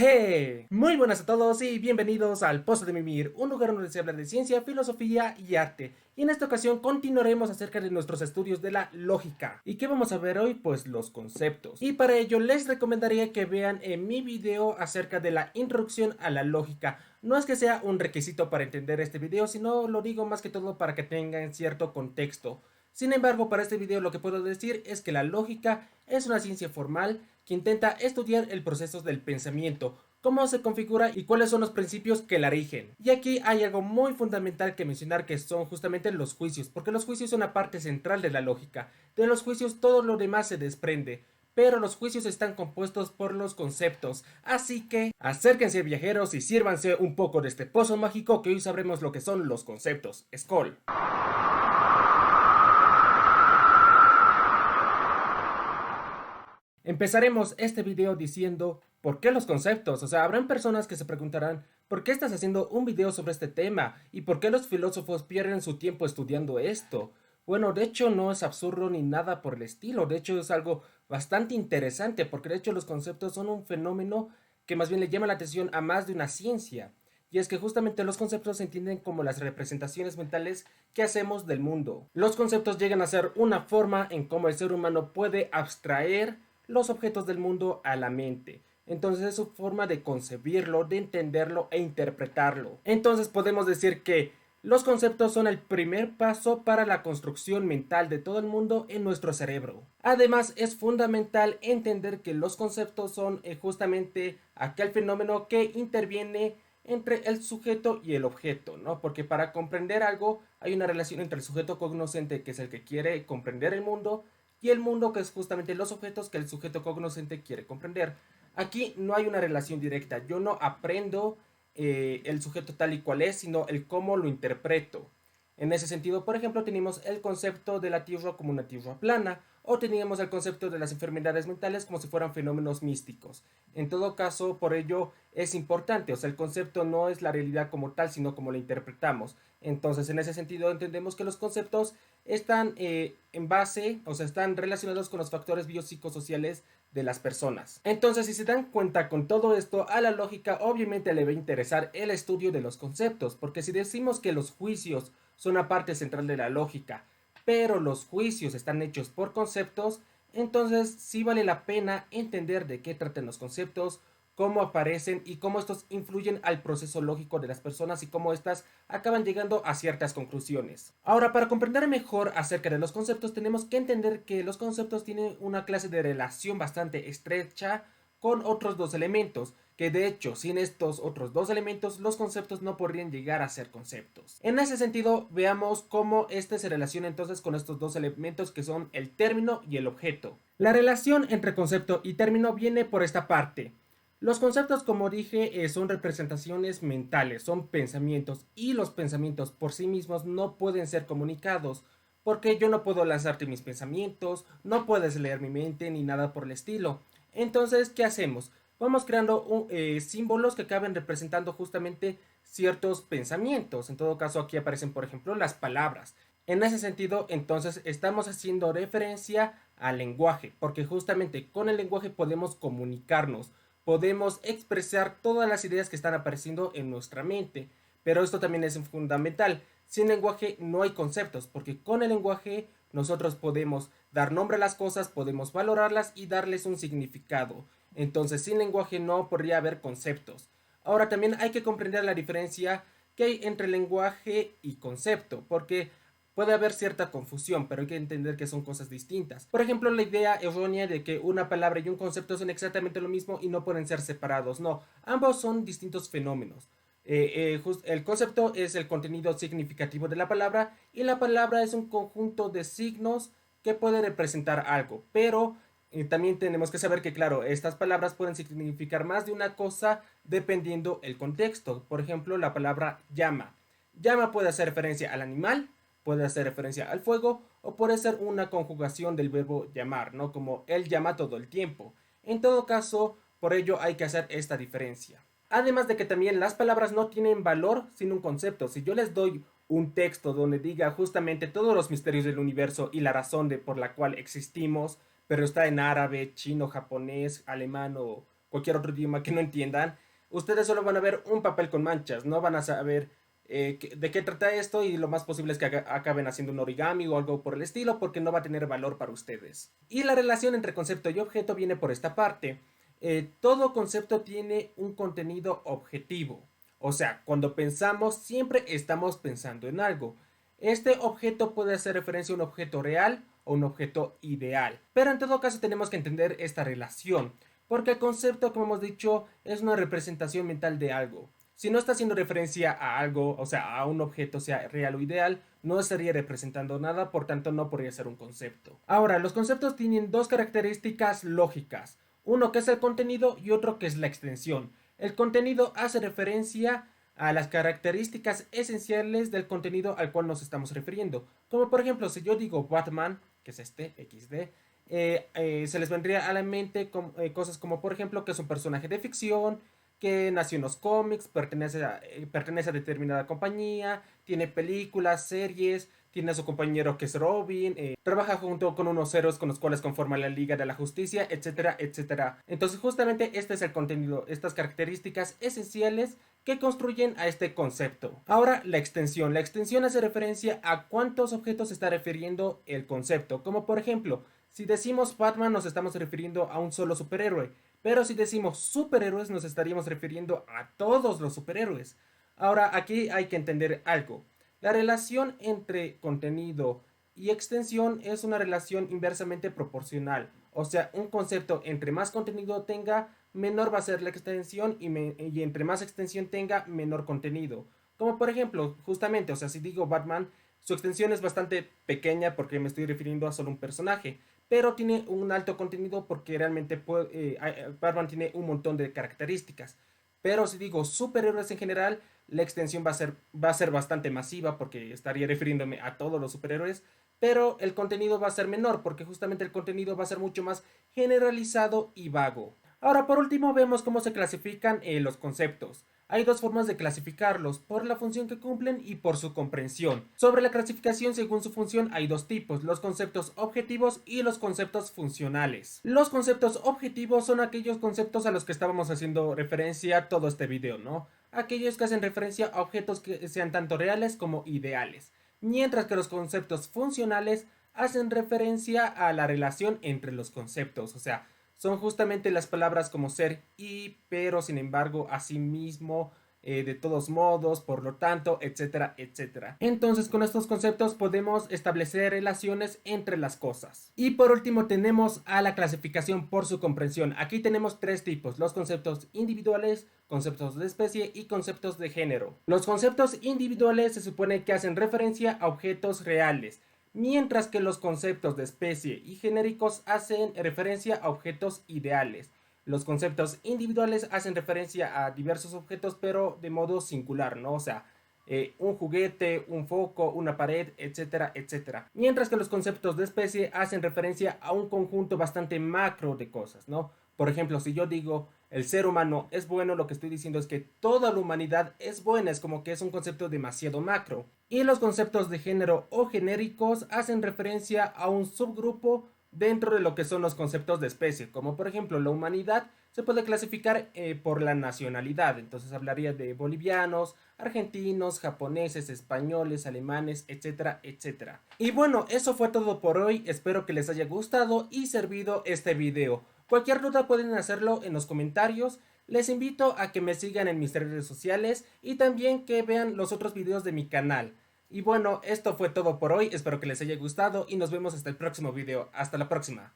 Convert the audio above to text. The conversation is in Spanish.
Hey, muy buenas a todos y bienvenidos al Pozo de Mimir, un lugar donde se habla de ciencia, filosofía y arte. Y en esta ocasión continuaremos acerca de nuestros estudios de la lógica. ¿Y qué vamos a ver hoy? Pues los conceptos. Y para ello les recomendaría que vean mi video acerca de la introducción a la lógica. No es que sea un requisito para entender este video, sino lo digo más que todo para que tengan cierto contexto. Sin embargo, para este video lo que puedo decir es que la lógica es una ciencia formal que intenta estudiar el proceso del pensamiento, cómo se configura y cuáles son los principios que la rigen. Y aquí hay algo muy fundamental que mencionar, que son justamente los juicios, porque los juicios son una parte central de la lógica. De los juicios todo lo demás se desprende, pero los juicios están compuestos por los conceptos. Así que acérquense, viajeros, y sírvanse un poco de este pozo mágico, que hoy sabremos lo que son los conceptos. Skol. Empezaremos este video diciendo ¿por qué los conceptos? O sea, habrán personas que se preguntarán ¿por qué estás haciendo un video sobre este tema? ¿Y por qué los filósofos pierden su tiempo estudiando esto? Bueno, de hecho no es absurdo ni nada por el estilo, de hecho es algo bastante interesante, porque de hecho los conceptos son un fenómeno que más bien le llama la atención a más de una ciencia. Y es que justamente los conceptos se entienden como las representaciones mentales que hacemos del mundo. Los conceptos llegan a ser una forma en cómo el ser humano puede abstraer los objetos del mundo a la mente. Entonces es su forma de concebirlo, de entenderlo e interpretarlo. Entonces podemos decir que los conceptos son el primer paso para la construcción mental de todo el mundo en nuestro cerebro. Además, es fundamental entender que los conceptos son justamente aquel fenómeno que interviene entre el sujeto y el objeto, ¿no? Porque para comprender algo hay una relación entre el sujeto cognoscente, que es el que quiere comprender el mundo, y el mundo, que es justamente los objetos que el sujeto cognoscente quiere comprender. Aquí no hay una relación directa. Yo no aprendo el sujeto tal y cual es, sino el cómo lo interpreto. En ese sentido, por ejemplo, tenemos el concepto de la Tierra como una Tierra plana, o teníamos el concepto de las enfermedades mentales como si fueran fenómenos místicos. En todo caso, por ello es importante, o sea, el concepto no es la realidad como tal, sino como la interpretamos. Entonces, en ese sentido, entendemos que los conceptos están en base, o sea, están relacionados con los factores biopsicosociales de las personas. Entonces, si se dan cuenta con todo esto, a la lógica obviamente le va a interesar el estudio de los conceptos, porque si decimos que los juicios son una parte central de la lógica, pero los juicios están hechos por conceptos, entonces sí vale la pena entender de qué tratan los conceptos, cómo aparecen y cómo estos influyen al proceso lógico de las personas y cómo éstas acaban llegando a ciertas conclusiones. Ahora, para comprender mejor acerca de los conceptos, tenemos que entender que los conceptos tienen una clase de relación bastante estrecha con otros dos elementos, que de hecho sin estos otros dos elementos los conceptos no podrían llegar a ser conceptos. En ese sentido, veamos cómo este se relaciona entonces con estos dos elementos, que son el término y el objeto. La relación entre concepto y término viene por esta parte. Los conceptos, como dije, son representaciones mentales, son pensamientos, y los pensamientos por sí mismos no pueden ser comunicados, porque yo no puedo lanzarte mis pensamientos, no puedes leer mi mente ni nada por el estilo. Entonces, ¿qué hacemos? Vamos creando símbolos que acaben representando justamente ciertos pensamientos. En todo caso, aquí aparecen, por ejemplo, las palabras. En ese sentido, entonces, estamos haciendo referencia al lenguaje, porque justamente con el lenguaje podemos comunicarnos, podemos expresar todas las ideas que están apareciendo en nuestra mente. Pero esto también es fundamental. Sin lenguaje no hay conceptos, porque con el lenguaje nosotros podemos dar nombre a las cosas, podemos valorarlas y darles un significado. Entonces, sin lenguaje no podría haber conceptos. Ahora, también hay que comprender la diferencia que hay entre lenguaje y concepto, porque puede haber cierta confusión, pero hay que entender que son cosas distintas. Por ejemplo, la idea errónea de que una palabra y un concepto son exactamente lo mismo y no pueden ser separados. No, ambos son distintos fenómenos. El concepto es el contenido significativo de la palabra, y la palabra es un conjunto de signos que puede representar algo, pero también tenemos que saber que, claro, estas palabras pueden significar más de una cosa dependiendo el contexto. Por ejemplo, la palabra llama. Llama puede hacer referencia al animal, puede hacer referencia al fuego, o puede ser una conjugación del verbo llamar, ¿no? Como él llama todo el tiempo. En todo caso, por ello hay que hacer esta diferencia. Además de que también las palabras no tienen valor sin un concepto. Si yo les doy un texto donde diga justamente todos los misterios del universo y la razón por la cual existimos, pero está en árabe, chino, japonés, alemán cualquier otro idioma que no entiendan, ustedes solo van a ver un papel con manchas, no van a saber de qué trata esto y lo más posible es que acaben haciendo un origami o algo por el estilo porque no va a tener valor para ustedes. Y la relación entre concepto y objeto viene por esta parte. Todo concepto tiene un contenido objetivo. O sea, cuando pensamos siempre estamos pensando en algo. Este objeto puede hacer referencia a un objeto real o un objeto ideal. Pero en todo caso tenemos que entender esta relación. Porque el concepto, como hemos dicho, es una representación mental de algo. Si no está haciendo referencia a algo, o sea, a un objeto, sea real o ideal, no estaría representando nada, por tanto no podría ser un concepto. Ahora, los conceptos tienen dos características lógicas. Uno que es el contenido y otro que es la extensión. El contenido hace referencia a las características esenciales del contenido al cual nos estamos refiriendo. Como por ejemplo, si yo digo Batman, que es este, XD, se les vendría a la mente cosas como por ejemplo que es un personaje de ficción, que nació en los cómics, pertenece a determinada compañía, tiene películas, series, tiene a su compañero que es Robin, trabaja junto con unos héroes con los cuales conforma la Liga de la Justicia, etcétera, etcétera. Entonces justamente este es el contenido, estas características esenciales que construyen a este concepto. Ahora la extensión. La extensión hace referencia a cuántos objetos se está refiriendo el concepto. Como por ejemplo, si decimos Batman nos estamos refiriendo a un solo superhéroe. Pero si decimos superhéroes nos estaríamos refiriendo a todos los superhéroes. Ahora aquí hay que entender algo. La relación entre contenido y extensión es una relación inversamente proporcional. O sea, un concepto entre más contenido tenga, menor va a ser la extensión y entre más extensión tenga, menor contenido. Como por ejemplo, justamente, o sea, si digo Batman, su extensión es bastante pequeña porque me estoy refiriendo a solo un personaje, pero tiene un alto contenido porque realmente Batman tiene un montón de características. Pero si digo superhéroes en general, la extensión va a ser bastante masiva porque estaría refiriéndome a todos los superhéroes, pero el contenido va a ser menor porque justamente el contenido va a ser mucho más generalizado y vago. Ahora, por último, vemos cómo se clasifican los conceptos. Hay dos formas de clasificarlos, por la función que cumplen y por su comprensión. Sobre la clasificación según su función hay dos tipos, los conceptos objetivos y los conceptos funcionales. Los conceptos objetivos son aquellos conceptos a los que estábamos haciendo referencia todo este video, ¿no? Aquellos que hacen referencia a objetos que sean tanto reales como ideales. Mientras que los conceptos funcionales hacen referencia a la relación entre los conceptos, o sea, son justamente las palabras como ser y, pero, sin embargo, asimismo, de todos modos, por lo tanto, etcétera, etcétera. Entonces, con estos conceptos podemos establecer relaciones entre las cosas. Y por último tenemos a la clasificación por su comprensión. Aquí tenemos tres tipos, los conceptos individuales, conceptos de especie y conceptos de género. Los conceptos individuales se supone que hacen referencia a objetos reales, mientras que los conceptos de especie y genéricos hacen referencia a objetos ideales. Los conceptos individuales hacen referencia a diversos objetos, pero de modo singular, ¿no? O sea, un juguete, un foco, una pared, etcétera, etcétera. Mientras que los conceptos de especie hacen referencia a un conjunto bastante macro de cosas, ¿no? Por ejemplo, si yo digo el ser humano es bueno, lo que estoy diciendo es que toda la humanidad es buena, es como que es un concepto demasiado macro. Y los conceptos de género o genéricos hacen referencia a un subgrupo dentro de lo que son los conceptos de especie, como por ejemplo la humanidad se puede clasificar por la nacionalidad, entonces hablaría de bolivianos, argentinos, japoneses, españoles, alemanes, etcétera, etcétera. Y bueno, eso fue todo por hoy, espero que les haya gustado y servido este video. Cualquier duda pueden hacerlo en los comentarios. Les invito a que me sigan en mis redes sociales y también que vean los otros videos de mi canal. Y bueno, esto fue todo por hoy, espero que les haya gustado y nos vemos hasta el próximo video. Hasta la próxima.